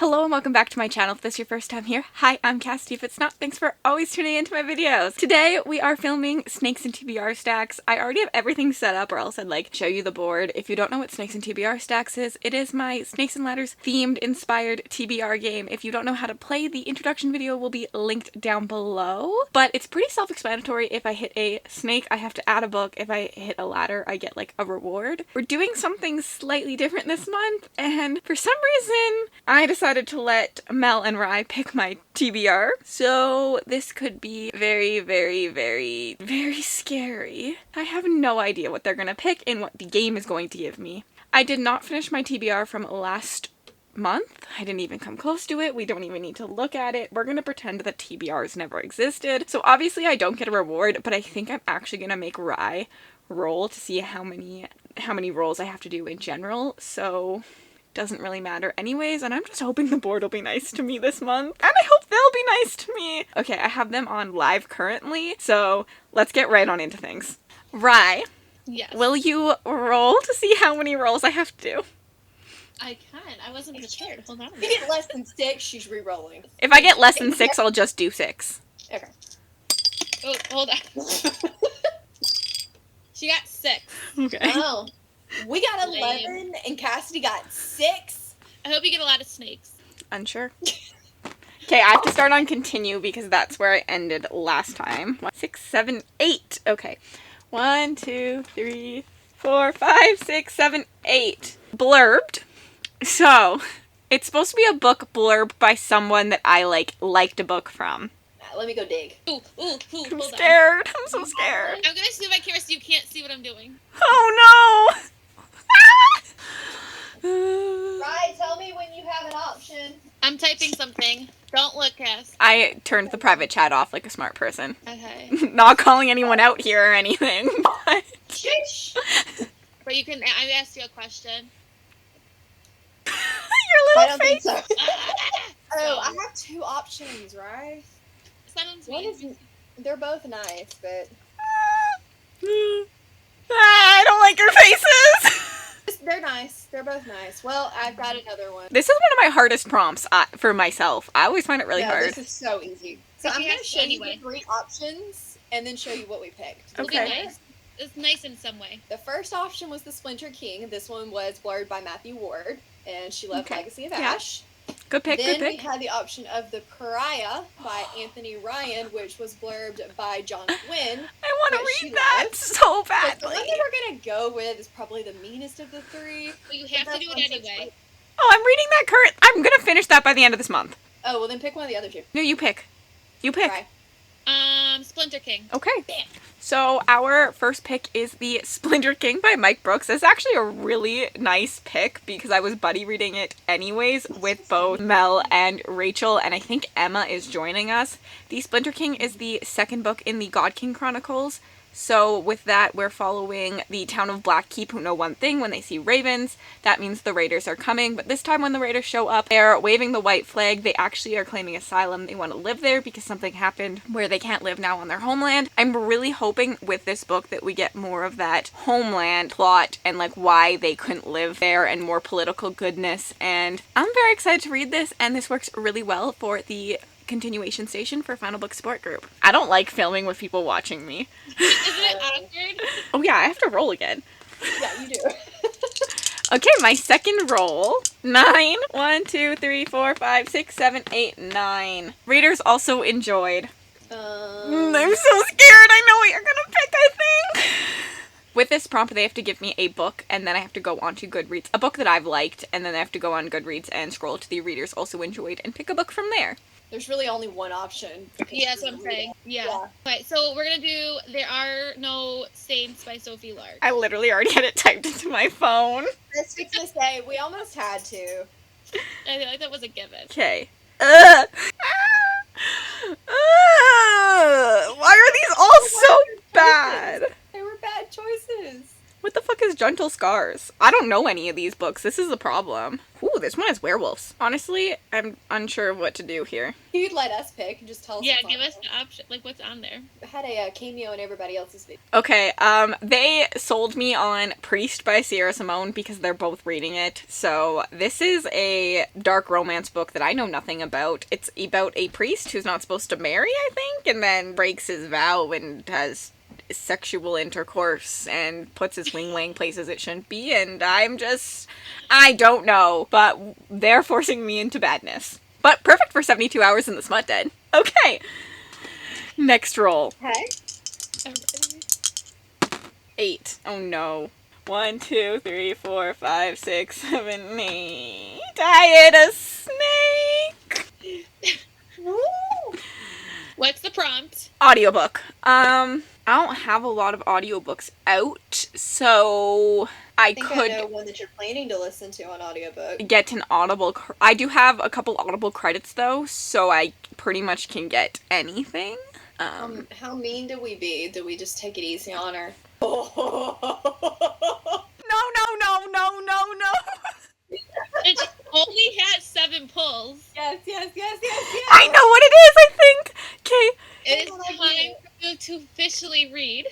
Hello and welcome back to my channel. If this is your first time here, hi, I'm Cassie. If it's not, thanks for always tuning into my videos. Today we are filming Snakes and TBR Stacks. I already have everything set up, or else I'd like show you the board. If you don't know what Snakes and TBR Stacks is, it is my Snakes and Ladders themed inspired TBR game. If you don't know how to play, the introduction video will be linked down below. But it's pretty self-explanatory. If I hit a snake, I have to add a book. If I hit a ladder, I get like a reward. We're doing something slightly different this month, and for some reason, I decided to let Mel and Rye pick my TBR. So this could be very, very, very, very scary. I have no idea what they're gonna pick and what the game is going to give me. I did not finish my TBR from last month. I didn't even come close to it. We don't even need to look at it. We're gonna pretend that TBRs never existed. So obviously I don't get a reward, but I think I'm actually gonna make Rye roll to see how many rolls I have to do in general. So doesn't really matter anyways, and I'm just hoping the board will be nice to me this month, and I hope they'll be nice to me. Okay, I have them on live currently, so let's get right on into things. Rye, yes. Will you roll to see how many rolls I have to do? I can. I wasn't prepared. Hold on. If you get less than 6, she's re-rolling. If I get less than 6, I'll just do 6. Okay. Oh, hold on. She got 6. Okay. Oh. We got 11, and Cassidy got 6. I hope you get a lot of snakes. Unsure. Okay, I have to start on continue because that's where I ended last time. 6, 7, 8. Okay. 1, 2, 3, 4, 5, 6, 7, 8. Blurbed. So, it's supposed to be a book blurb by someone that I liked a book from. Let me go dig. Ooh, I'm scared. I'm so scared. I'm gonna assume so you can't see what I'm doing. Oh no! Right, tell me when you have an option. I'm typing something. Don't look, Cass. I turned the private chat off like a smart person. Okay. Not calling anyone out here or anything. But... Shish! But you can. I asked you a question. Your little face. Think so. Oh, I have 2 options, right? Someone's One is, they're both nice, but I don't like your faces. they're nice. They're both nice. Well, I've got another one. This is one of my hardest prompts for myself. I always find it really hard. This is so easy. So I'm going to show you the 3 options and then show you what we picked. It'll Okay. be nice. It's nice in some way. The first option was the Splinter King. This one was blurred by Matthew Ward, and she loved Legacy of Ash. Good pick, Then good pick. we had the option of The Pariah by Anthony Ryan, which was blurbed by John Gwynn. I want to which read she that loved. so But the badly. one that we're going to go with is probably the meanest of the 3. But you have to do it anyway. Oh, I'm reading that current. I'm going to finish that by the end of this month. Oh, well then pick one of the other 2. No, you pick. You pick. Right. Splinter King. Okay. Bam. So our first pick is the Splinter King by Mike Brooks. It's actually a really nice pick because I was buddy reading it anyways with both Mel and Rachel, and I think Emma is joining us. The Splinter King is the second book in the God King Chronicles. So with that, we're following the town of Blackkeep, who know one thing: when they see ravens, that means the raiders are coming. But this time when the raiders show up, they're waving the white flag. They actually are claiming asylum. They want to live there because something happened where they can't live now on their homeland. I'm really hoping with this book that we get more of that homeland plot and like why they couldn't live there and more political goodness. And I'm very excited to read this, and this works really well for the continuation station for Final Book Support Group. I don't like filming with people watching me. Isn't it awkward? Oh yeah, I have to roll again. Yeah, you do. Okay, my second roll. 9. 1, 2, 3, 4, 5, 6, 7, 8, 9. Readers also enjoyed. I'm so scared. I know what you're gonna pick, I think. With this prompt, they have to give me a book, and then I have to go on to Goodreads. A book that I've liked, and then I have to go on Goodreads and scroll to the readers also enjoyed and pick a book from there. There's really only one option. Yeah, that's what I'm saying. Yeah. Okay, so we're gonna do There Are No Saints by Sophie Lark. I literally already had it typed into my phone. I was fixing to say, we almost had to. I feel like that was a given. Okay. Why are these all so bad? They were bad choices. What the fuck is Gentle Scars? I don't know any of these books. This is the problem. Ooh, this one has werewolves. Honestly, I'm unsure of what to do here. You'd let us pick and just tell us. Yeah, what's give on us the option, like what's on there. it. Had a cameo in everybody else's video. Okay, they sold me on Priest by Sierra Simone because they're both reading it. So this is a dark romance book that I know nothing about. It's about a priest who's not supposed to marry, I think, and then breaks his vow and has sexual intercourse and puts his wing places it shouldn't be, and I don't know, but they're forcing me into badness. But perfect for 72 hours in the smut den. Okay. Next roll. Okay. 8. Oh no. 1, 2, 3, 4, 5, 6, 7, 8. I hit a snake! What's the prompt? Audiobook. I don't have a lot of audiobooks out, so I think could I know one that you're planning to listen to on audiobook. get an Audible. I do have a couple Audible credits though, so I pretty much can get anything. How mean do we be? Do we just take it easy on her? No. It only had 7 pulls. Yes. I know what it is, I think. Okay. It is time for you to officially read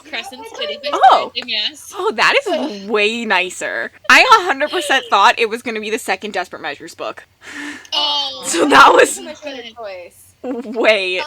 Crescent City. Oh. Yes. Oh, that is way nicer. I 100% thought it was going to be the second Desperate Measures book. Oh. So that was So much better choice. way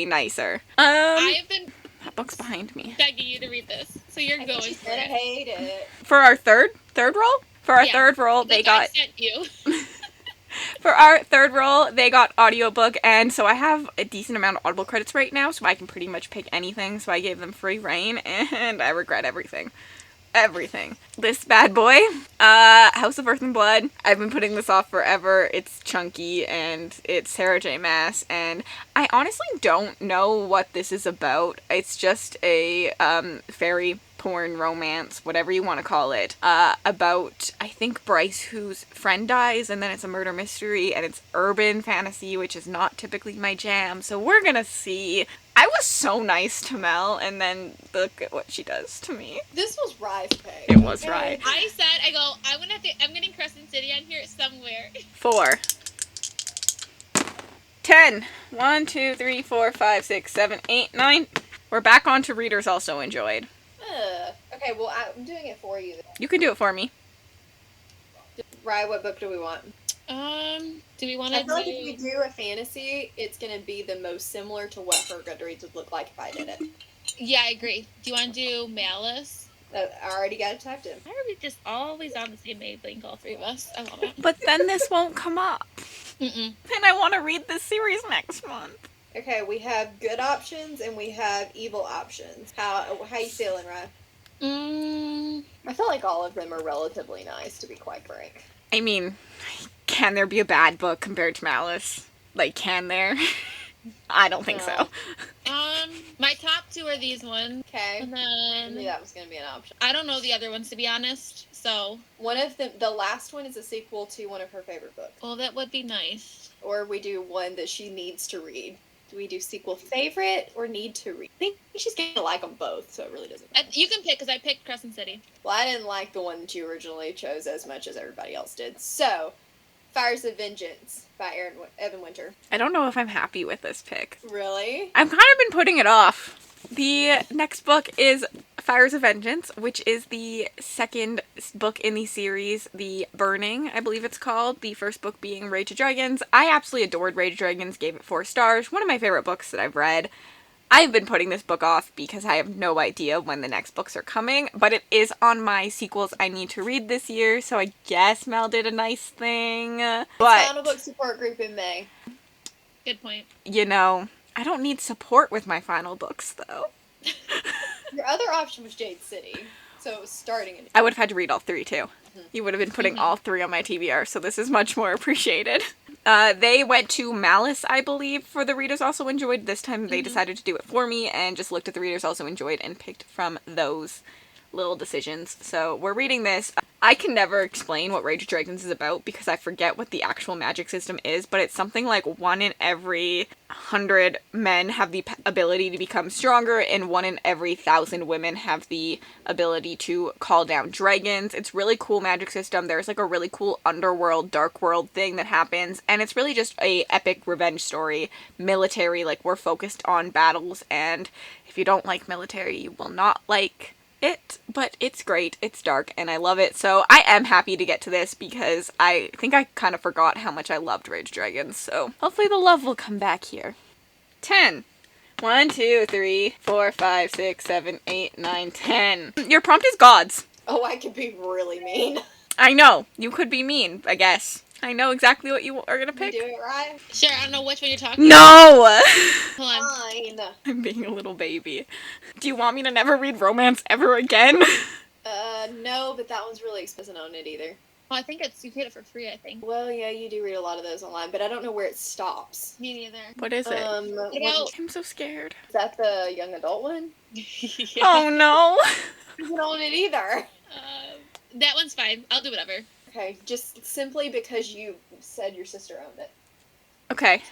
nicer. I have been That book's behind me. begging you to read this, so you're I going think she's for gonna it. hate it. For our third roll? For our Yeah. third roll, they Like got... I sent you. For our third roll, they got audiobook, and so I have a decent amount of Audible credits right now, so I can pretty much pick anything, so I gave them free reign, and I regret everything. Everything. This bad boy, House of Earth and Blood. I've been putting this off forever. It's chunky, and it's Sarah J. Maas, and I honestly don't know what this is about. It's just a, fairy porn romance, whatever you want to call it, about, I think, Bryce, whose friend dies, and then it's a murder mystery, and it's urban fantasy, which is not typically my jam, so we're gonna see. I was so nice to Mel, and then look at what she does to me. This was Rye's pick. It was Rye. I said, I'm getting Crescent City on here somewhere. 4. 10. 1, 2, 3, 4, 5, 6, 7, 8, 9. We're back on to Readers Also Enjoyed. Okay, well, I'm doing it for you. You can do it for me. Rye, what book do we want? Do we want I to feel like if we do a fantasy, it's going to be the most similar to what her Goodreads would look like if I did it. Yeah, I agree. Do you want to do Malice? I already got it typed in. Why are we just always on the same wavelength, all 3 of us? I love it. But then this won't come up. Mm-mm. And I want to read this series next month. Okay, we have good options and we have evil options. How you feeling, Rye? I feel like all of them are relatively nice, to be quite frank. I mean, can there be a bad book compared to Malice? Like, can there? I don't think so. My top 2 are these ones. Okay. And I knew then that was going to be an option. I don't know the other ones, to be honest. So, One of them, the last one is a sequel to one of her favorite books. well, that would be nice. Or we do one that she needs to read. Do we do sequel favorite or need to read? I think she's going to like them both, so it really doesn't matter. You can pick, because I picked Crescent City. Well, I didn't like the one that you originally chose as much as everybody else did. So, Fires of Vengeance by Evan Winter. I don't know if I'm happy with this pick. Really? I've kind of been putting it off. The next book is Fires of Vengeance, which is the second book in the series, The Burning, I believe it's called. The first book being Rage of Dragons. I absolutely adored Rage of Dragons, gave it 4 stars. One of my favorite books that I've read. I've been putting this book off because I have no idea when the next books are coming, but it is on my sequels I need to read this year, so I guess Mel did a nice thing. But, Final book support group in May. Good point. you know, I don't need support with my final books, though. Your other option was Jade City, so it was starting in. I would have had to read all 3, too. You would have been putting all 3 on my TBR, so this is much more appreciated. They went to Malice, I believe, for the Readers Also Enjoyed. This time they decided to do it for me and just looked at the Readers Also Enjoyed and picked from those little decisions. So we're reading this. I can never explain what Rage of Dragons is about because I forget what the actual magic system is, but it's something like 1 in every 100 men have the ability to become stronger, and 1 in every 1,000 women have the ability to call down dragons. It's really cool magic system. There's like a really cool underworld, dark world thing that happens, and it's really just a epic revenge story. Military, like we're focused on battles, and if you don't like military, you will not like it, but it's great, it's dark, and I love it, so I am happy to get to this because I think I kind of forgot how much I loved Rage Dragons, so hopefully the love will come back here. 10. 1, 2, 3, 4, 5, 6, 7, 8, 9, 10. Your prompt is gods. Oh, I could be really mean. I know, you could be mean, I guess. I know exactly what you are gonna pick. You do it right? Sure, I don't know which one you're talking about. No! Hold on. Fine. I'm being a little baby. Do you want me to never read romance ever again? No, but that one's really expensive. I don't own it either. Well, I think you get it for free, I think. Well, yeah, you do read a lot of those online, but I don't know where it stops. Me neither. What is it? Well, I'm so scared. Is that the young adult one? yeah. Oh no! I don't own it either. That one's fine. I'll do whatever. Okay, just simply because you said your sister owned it. Okay.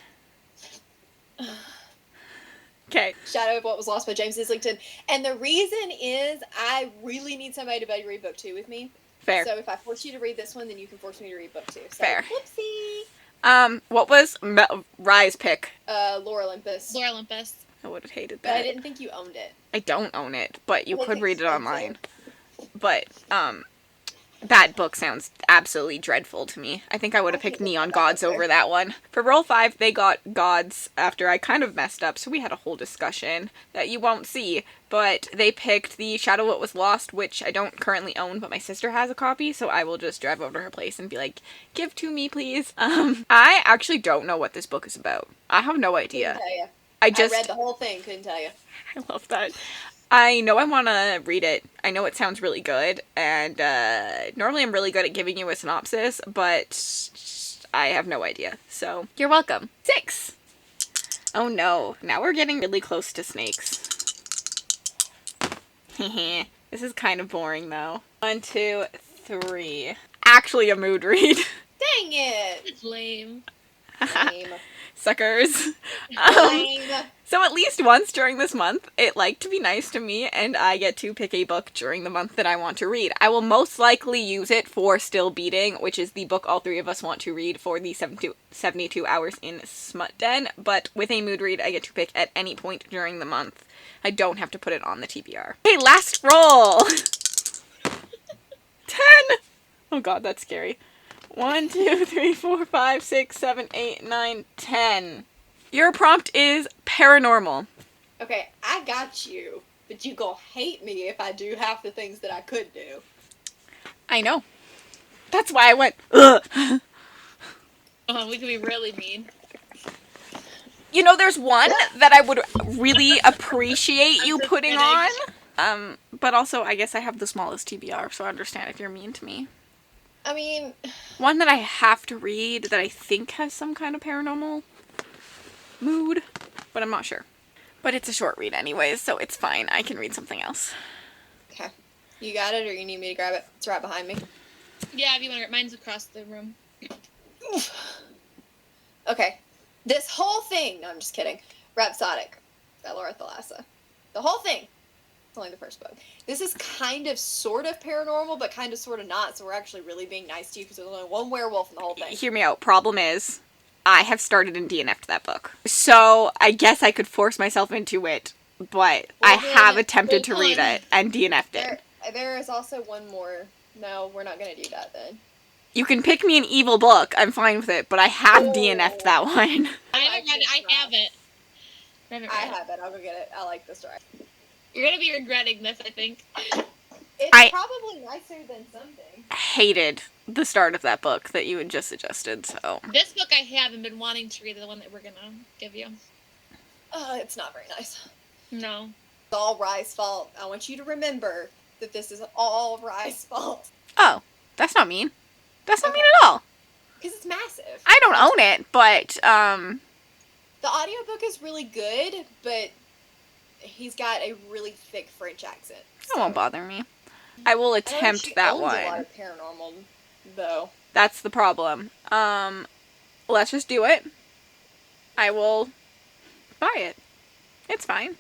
Okay. Shadow of What Was Lost by James Islington. And the reason is I really need somebody to read book 2 with me. Fair. So if I force you to read this one, then you can force me to read book 2. So, Fair. Whoopsie. What was Rye's pick? Lore Olympus. Lore Olympus. I would have hated But I that. didn't think you owned it. I don't own it, but you Well, could it's read it expensive. online. But, that book sounds absolutely dreadful to me. I think I would have picked Neon Gods over that one. For Roll 5, they got Gods after I kind of messed up, so we had a whole discussion that you won't see. But they picked the Shadow of What Was Lost, which I don't currently own, but my sister has a copy, so I will just drive over to her place and be like, give to me, please. I actually don't know what this book is about. I have no idea. Couldn't tell you. I read the whole thing, couldn't tell you. I love that. I know I want to read it. I know it sounds really good, and normally I'm really good at giving you a synopsis, but I have no idea. So, you're welcome. 6! Oh no, now we're getting really close to snakes. This is kind of boring though. 1, 2, 3. Actually a mood read. Dang it! It's lame. Lame. Suckers. Lame. So at least once during this month, it liked to be nice to me, and I get to pick a book during the month that I want to read. I will most likely use it for Still Beating, which is the book all 3 of us want to read for the 72 Hours in Smut Den, but with a mood read, I get to pick at any point during the month. I don't have to put it on the TBR. Okay, last roll! 10! Oh god, that's scary. 1, 2, 3, 4, 5, 6, 7, 8, 9, 10. Your prompt is paranormal. Okay, I got you, but you gonna hate me if I do half the things that I could do. I know. That's why I went, ugh. Oh, we could be really mean. You know, there's one that I would really appreciate you putting on. But also, I guess I have the smallest TBR, so I understand if you're mean to me. I mean... One that I have to read that I think has some kind of paranormal mood, but I'm not sure. But it's a short read anyways, so it's fine. I can read something else. Okay. You got it, or you need me to grab it? It's right behind me. Yeah, if you want to. Mine's across the room. Okay. This whole thing... No, I'm just kidding. Rhapsodic by Laura Thalassa. The whole thing. It's only the first book. This is kind of sort of paranormal, but kind of sort of not, so we're actually really being nice to you because there's only one werewolf in the whole thing. Hear me out. Problem is, I have started and DNF'd that book. So, I guess I could force myself into it, but I have attempted to read it and DNF'd it. There is also one more. No, we're not going to do that then. You can pick me an evil book. I'm fine with it, but I have DNF'd that one. I haven't read it. I have it. I have it. I'll go get it. I like the story. You're gonna be regretting this, I think. It's probably nicer than something. Hated the start of that book that you had just suggested, so. This book I haven't been wanting to read, the one that we're gonna give you. It's not very nice. No. It's all Rye's fault. I want you to remember that this is all Rye's fault. Oh, that's not mean. That's not mean at all. Because it's massive. I don't own it, but, The audiobook is really good, but he's got a really thick French accent. That won't bother me. I will I don't think attempt she that owns a lot one. of paranormal, though. That's the problem. Let's just do it. I will buy it. It's fine.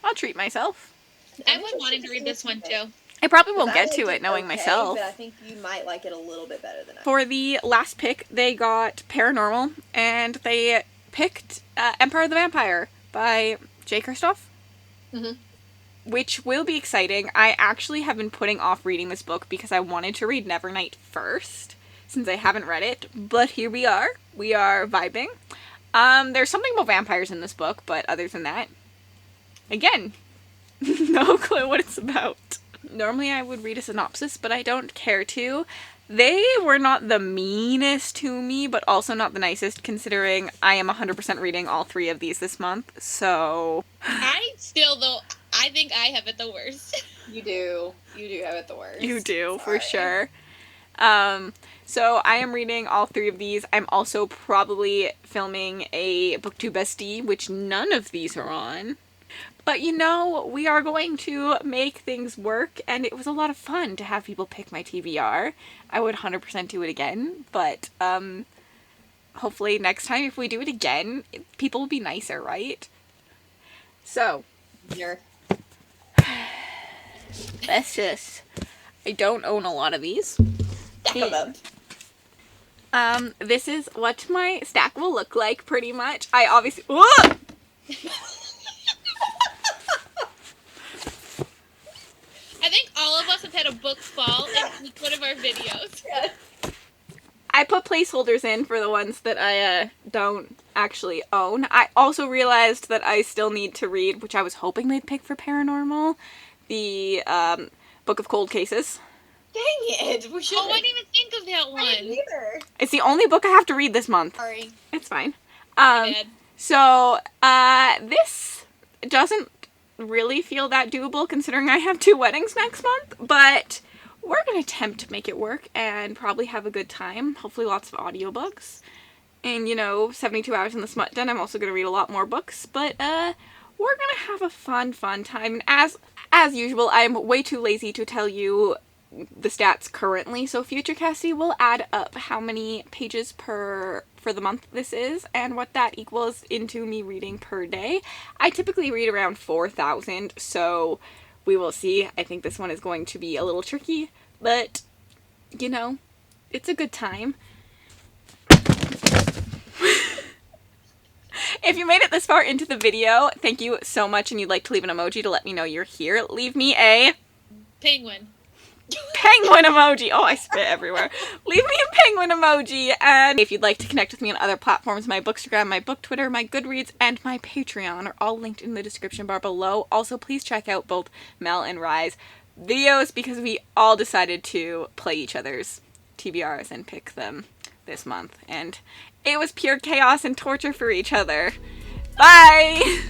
I'll treat myself. I've been wanting to read this one too. I probably won't I get to liked it knowing okay, myself. But I think you might like it a little bit better than I. For the last pick, they got Paranormal, and they picked Empire of the Vampire by J. Kristoff. Mhm. Which will be exciting. I actually have been putting off reading this book because I wanted to read Nevernight first, since I haven't read it, but here we are. We are vibing. There's something about vampires in this book, but other than that, again, no clue what it's about. Normally I would read a synopsis, but I don't care to. They were not the meanest to me, but also not the nicest, considering I am 100% reading all 3 of these this month, so... I think I have it the worst. You do. You do have it the worst. You do, Sorry. for sure. So I am reading all 3 of these. I'm also probably filming a BookTube bestie, which none of these are on. But you know, we are going to make things work, and it was a lot of fun to have people pick my TBR. I would 100% do it again, but hopefully next time if we do it again, people will be nicer, right? So, You're... let's just... I don't own a lot of these. This is what my stack will look like, pretty much. I obviously... Whoa! I think all of us have had a book fall in each one of our videos. Yes. I put placeholders in for the ones that I don't actually own. I also realized that I still need to read, which I was hoping they'd pick for Paranormal, the Book of Cold Cases. Dang it! We should. Oh, I didn't even think of that I didn't one. either. It's the only book I have to read this month. Sorry. It's fine. Bad. So, this doesn't really feel that doable considering I have 2 weddings next month, but we're going to attempt to make it work and probably have a good time. Hopefully lots of audiobooks. And, you know, 72 hours in the smut den, I'm also going to read a lot more books, but we're going to have a fun time. And as usual, I'm way too lazy to tell you the stats currently, so future Cassie will add up how many pages for the month this is and what that equals into me reading per day. I typically read around 4,000, so we will see. I think this one is going to be a little tricky, but you know, it's a good time. If you made it this far into the video, thank you so much, and you'd like to leave an emoji to let me know you're here, leave me a Penguin emoji. Oh, I spit everywhere. Leave me a penguin emoji. And if you'd like to connect with me on other platforms, my Bookstagram, my Book Twitter, my Goodreads, and my Patreon are all linked in the description bar below. Also, please check out both Mel and Rye's videos because we all decided to play each other's TBRs and pick them this month. And it was pure chaos and torture for each other. Bye!